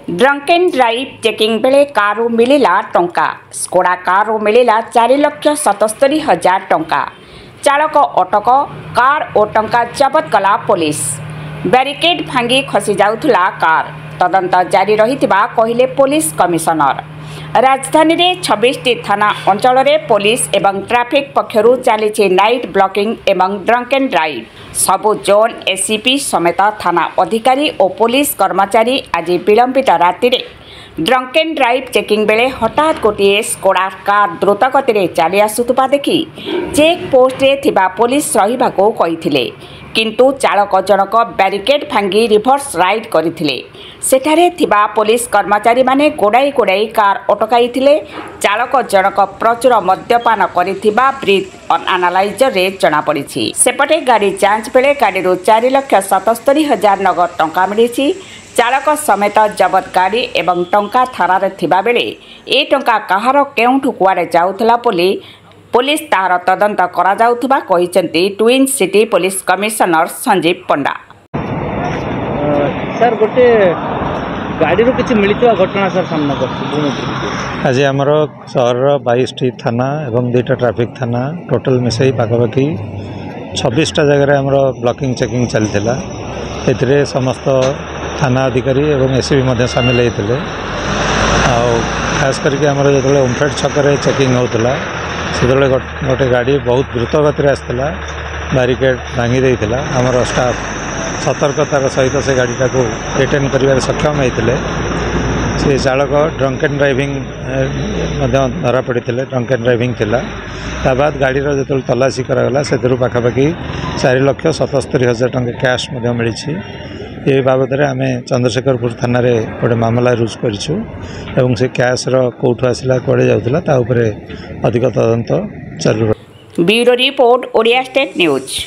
Drunk and drive checking बेले कारु मिलिला टंका Skoda कारु मिलिला 4,77,000 टंका। चालक अटक कार और टंका जबत कला पुलिस। बैरिकेड भांगी खसी जाउथुला कार तदंत जारी रहितिबा कहिले पुलिस कमिशनर। राजधानी रे 26टी थाना अंचल रे पुलिस एवं ट्रैफिक पक्षरु चली नाइट ब्लॉकिंग एवं ड्रंक एंड ड्राइव। सबु जोन एसीपी समेत थाना अधिकारी और पुलिस कर्मचारी आज विलंबित राति रे ड्रंक एंड ड्राइव चेकिंग बेले हठात गोटे स्कोडा कार द्रुत गति चली आसुवा देखि चेक पोस्ट रे थिबा पुलिस रहिबाको कहिथिले, किंतु चालक जनक बैरिकेड भांगी रिभर्स राइड करथिले। सेठारे थिबा पुलिस कर्मचारी माने गोड़ाई गोड़ाई कार अटकाइथिले। चालक जनक प्रचुर मद्यपान करिथिबा ब्रीथ अनालाइजर रे जना पड़िछि। सेपटे गाड़ी जांच बेले गाड़ीरू 4,77,000 नगद टंका मिलिछि। चालक समेत जबत गाड़ी एवं टंका थारारे थिबा बेले ए टंका कहार केउठु कुआडे जाउथला बोली पुलिस तार तदंत करा जाउथबा कहिसेंती twin city police commissioner Sanjeev Panda. सर गोटे गाड़ी रो किछि मिलितो घटना सर सामना करछि। आज आमर सहर 22टी थाना एवं 2टा ट्रैफिक थाना टोटल मिसई पाखापाखि 26टा जगह आमर ब्लॉकिंग चेकिंग चलता। एथिरे समस्त थाना अधिकारी एवं एसपी मध्य सामिल होते। खास करके आमर जो ओमफेड छक चेकिंग होता से गोटे गाड़ी बहुत द्रुत गति आसला बैरिकेड भांगी देता। आमर स्टाफ सतर्कतार सहित से गाड़ीटा को रिटर्न कर सक्षम होते। से चालक ड्रंक एंड ड्राइविंग धरा पड़ी ड्रंक एंड ड्राइविंग थिला। ता बाद गाड़ी जो तलाशी करागला से पाखापाखि 4,77,000 टंका कैश मिली। ये बाबद आम चंद्रशेखरपुर थाना गोटे मामला रुज करूँ से कैश कौटू आसला कड़े जाऊला अधिक तदंत चालू। Bureau report Odia state news.